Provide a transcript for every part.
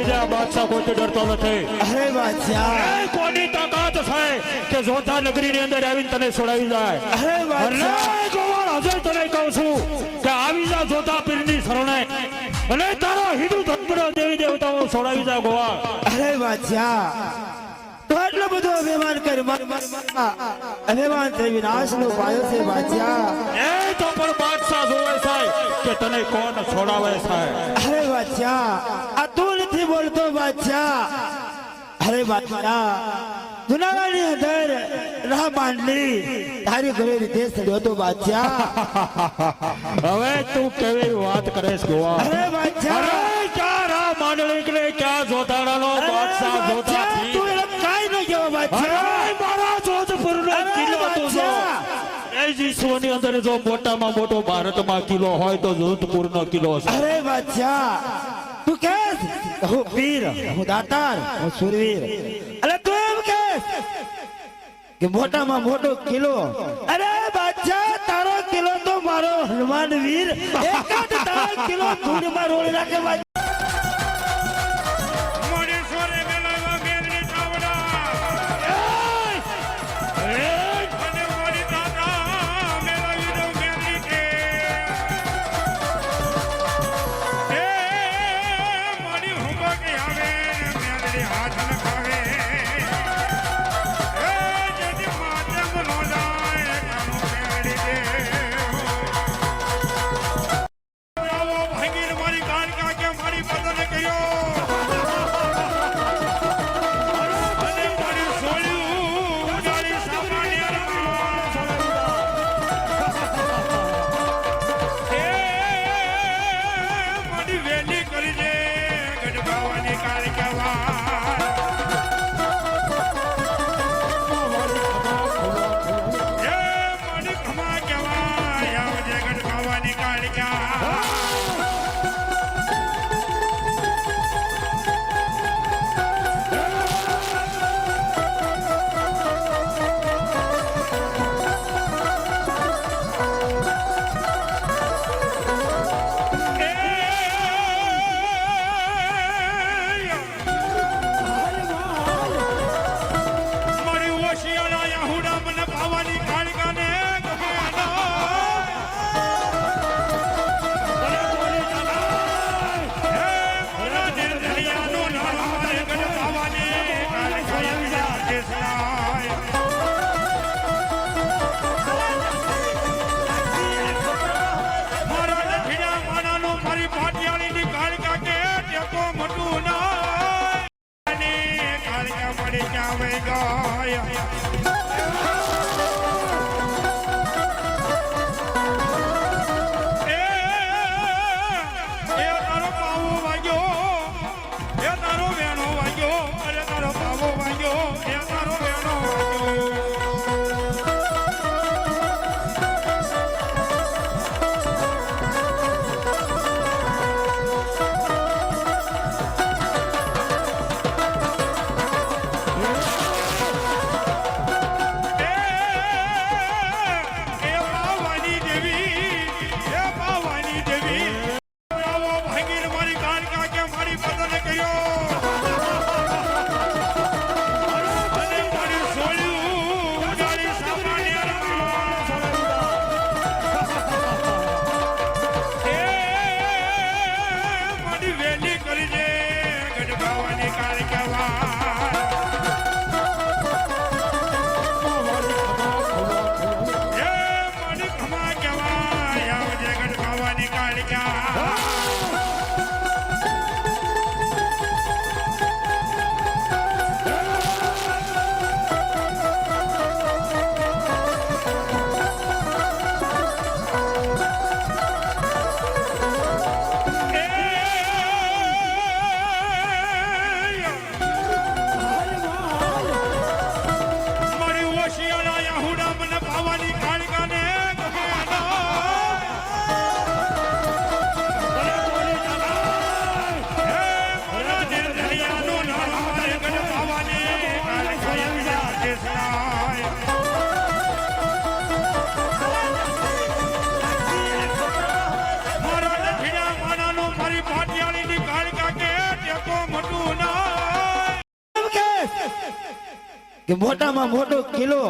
બીજા બાદશાહ કોઈ ડરતો નથી. અરે બાદશાહ કોની તાકાત છે કે જોધા નગરી ની અંદર આવીને તને છોડાવી જાય? અરે બાદશાહ ગોવાળ હજે તને કહું છું કે આવી જા જોધા પીરની શરણે અને તારો હિન્દુ ધર્મનો દેવી દેવતાઓ છોડાવી જાય ગોવાળ. અરે બાદશાહ તો આટલો બધો અભિમાન કરી અભિમાન થઈ વિનાશનો પાયો છે બાદશાહ. એ તો પણ બાદશાહ જોવે છે કે તને કોણ છોડાવે છે. અરે બાદશાહ આ તું નથી બોલતો બાદશાહ. અરે બાદશાહ જુનાગઢની અંદર રાહ માંડલી તારી ઘરે રીતે સડ્યો તો બાદશાહ. હવે તું કેવી વાત કરેશ ગોવાળ? અરે બાદશાહ અરે ક્યાં રાહ માંડલી કે ક્યાં જોધાડાનો બાદશાહ જોધા થી તું એમ કાઈ ન કહેવા બાદશાહ. અરે મારા જોધપુરનો કિલ્લો તું જો. એ વિશ્વની અંદર જો મોટામાં મોટો ભારતમાં કિલ્લો હોય તો જોધપુરનો કિલ્લો છે. અરે બાદશાહ તું કે હું વીર હું દાતાર હું સુરવીર અરે તું એમ કે મોટામાં મોટો કિલ્લો. અરે બાદશાહ તારો કિલ્લો તો મારો હનુમાન વીર એક જ તારો કિલ્લો ધૂળમાં રોળી નાખે. મારી પાટિયાળી ની કાળકા કે ટેકો મોટું ના એમ કે મોટામાં મોટો કિલો.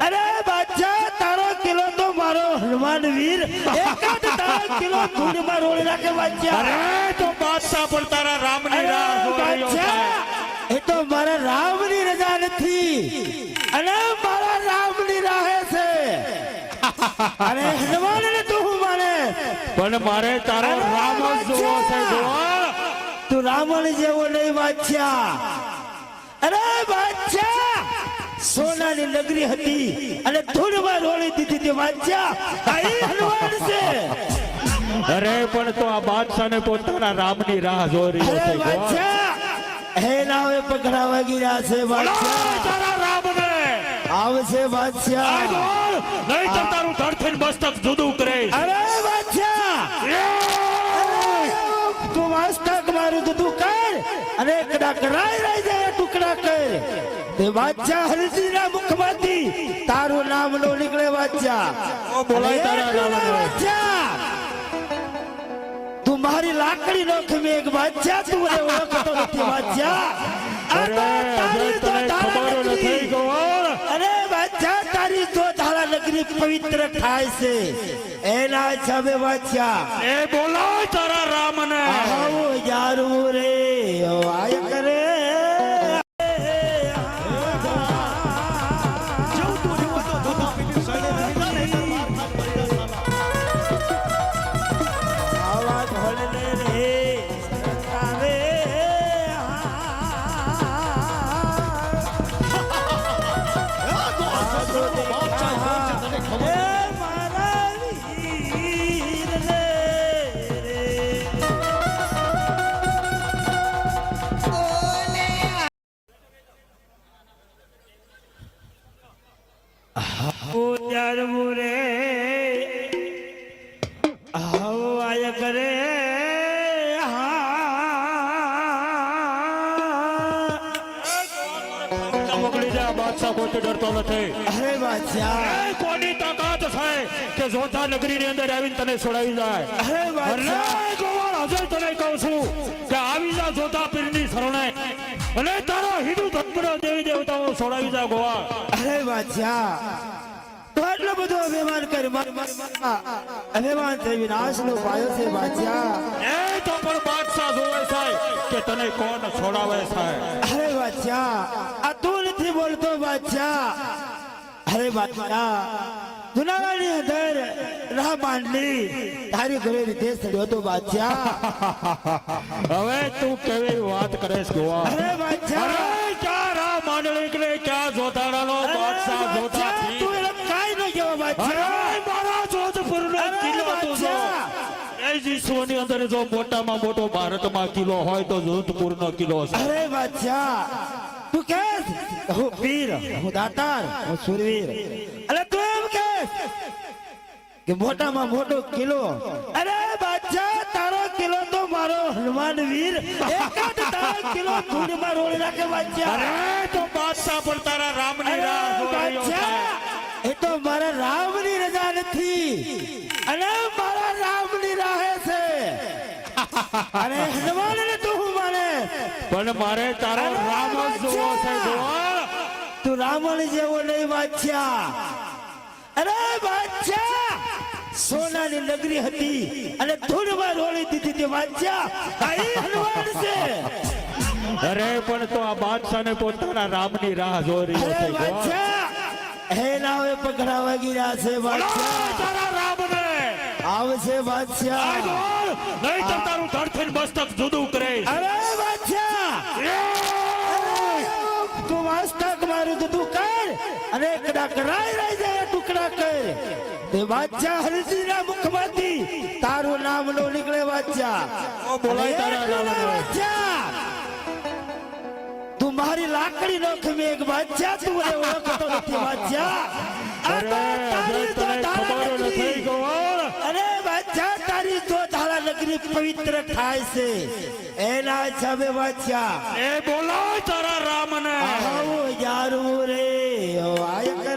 અરે બાદશાહ, તારો કિલો તો મારો હનુમાન વીર એકાદ તારો કિલો ધૂળમાં રોળી નાખે બાદશાહ. અરે તો બાદશાહ પણ તારા રામની રાહ જોઈ રહ્યો છે. બાદશાહ, એ તો મારા રામની રજા નથી અને મારા રામની રાહે છે. અરે હનુમાન ને તું હું માને, પણ મારે તારો રામ જ જોવો છે ગોવાળ. તું રાવણ જેવો નહીં બાદશાહ. અરે બાદશાહ, સોનાની નગરી હતી અને ધૂળમાં રોળી દીધી તે બાદશાહ. આ ઈ હનુમાન છે. અરે પણ તો આ બાદશાહને પોતાના રામની રાહ જોઈ રહ્યો અરે છે ગોવાળ. બાદશાહ, હે નાવે પકડા વાગી રહ્યા છે બાદશાહ. તારા રામને આવશે બાદશાહ. આ ગોવાળ, નહીં તો તારું ધડથી મસ્તક જુદું કરે. અરે બાદશાહ, તું મસ્તક મારું તો તું કર અને કડા કરાઈ રહી જાય ટુકડા કર. તે બાદશાહ હરજીના મુખમાંથી તારું નામ નો નીકળે બાદશાહ. ઓ બોલાય તારા રાવણને. બાદશાહ, તું મારી લાકડી નો ખમેગ બાદશાહ. તું મને ઓળખતો નથી બાદશાહ. અરે હવે તને ખબર નથી ગોવાળ. અરે બાદશાહ, તારી જો ધારા નગરી પવિત્ર થાય છે એના હિસાબે બાદશાહ. એ બોલાય તારા રામને. આવો યારું રે આય કરે. આવા ઘોડને રે સરકારે. એ મારા વીરને રે. ઉજારવું રે આવો આય કરે. મોકલી દે. આ બાદશાહ કોઈ ડરતો નથી. અરે બાદશાહ, એ કોની તાકાત છે કે જોધા નગરીની અંદર આવીને તને છોડાવી જાય. અરે અરે બાદશાહ, ગોવાળ, હજુ તને કહું છું કે આવી જા જોધા પીરની શરણે અને તારા હિન્દુ ધર્મના દેવી દેવતાઓ છોડાવી જા ગોવાળ. અરે બાદશાહ, તો આટલો બધો અભિમાન કરી અભિમાન થઈ વિનાશ નો પાયો છે બાદશાહ. એ તો પણ બાદશાહ જોવે છે કે તને કોણ છોડાવે છે. અરે બાદશાહ, આ તું નથી બોલતો બાદશાહ. અરે બાદશાહ, જુનાગઢની અંદર રાહ માંડલી તારી ઘરે રીતે સડ્યો તો બાદશાહ. હવે તું કેવી વાત કરે છે ગોવાળ. અરે બાદશાહ, અરે ક્યાં રાહ માંડળી કે ક્યાં જોધાડાનો બાદશાહ જોધા બાદશાહ, તું એને કાંઈ ન કહેવા બાદશાહ. અરે મારા જોધપુરનો અરે કિલ્લો તું જો. બાદશાહ, એ વિશ્વની અંદર જો મોટામાં મોટો ભારતમાં કિલ્લો હોય તો જોધપુરનો કિલ્લો છે. અરે બાદશાહ, તું કે હું વીર, હું દાતાર, હું સુરવીર. અરે તું એમ કે મોટામાં મોટો કિલ્લો. અરે બાદશાહ, તારો કિલ્લો તો મારો હનુમાન વીર એકાદ તારો કિલ્લો ધૂળમાં રોળી નાખે બાદશાહ. અરે તો બાદશાહ પણ તારા રામની અરે રાહ જોઈ રહ્યો છે. બાદશાહ, એ તો મારા રામની રજા નથી અને મારા રામની રાહે છે. અરે હનુમાન ને તું હું માને, પણ મારે તારો રામ જ જોવો છે ગોવાળ. તું રાવણ જેવો નહીં બાદશાહ. અરે બાદશાહ, સોનાની નગરી હતી અને ધૂળમાં રોળી દીધી તે બાદશાહ. આ ઈ હનુમાન છે. અરે પણ તો આ બાદશાહને પોતાના રામની રાહ જોઈ રહ્યો અરે છે ગોવાળ. બાદશાહ, હે નાવે પકડા વાગી રહ્યા છે બાદશાહ. તારા રામને આવશે આ બાદશાહ. ગોવાળ, નહીં તો તારું ધડથી મસ્તક જુદું કરે. અરે બાદશાહ, તું મસ્તક મારું તો તું કર અને કડા કરાઈ રહી જાય ટુકડા કર. તે બાદશાહ હરજીના મુખમાંથી તારું નામ નો નીકળે બાદશાહ. ઓ બોલાય તારા રાવણને. બાદશાહ, તું મારી લાકડી નો ખમેગ બાદશાહ. તું મને ઓળખતો નથી બાદશાહ. આ અરે તો હવે તારી તો તને ધારા ખબર નથી નગરી. ગોવાળ. અરે બાદશાહ, તારી જો ધારા નગરી પવિત્ર થાય છે એના હિસાબે બાદશાહ. એ બોલાય તારા રામને. આવો યારું રે આય કરે.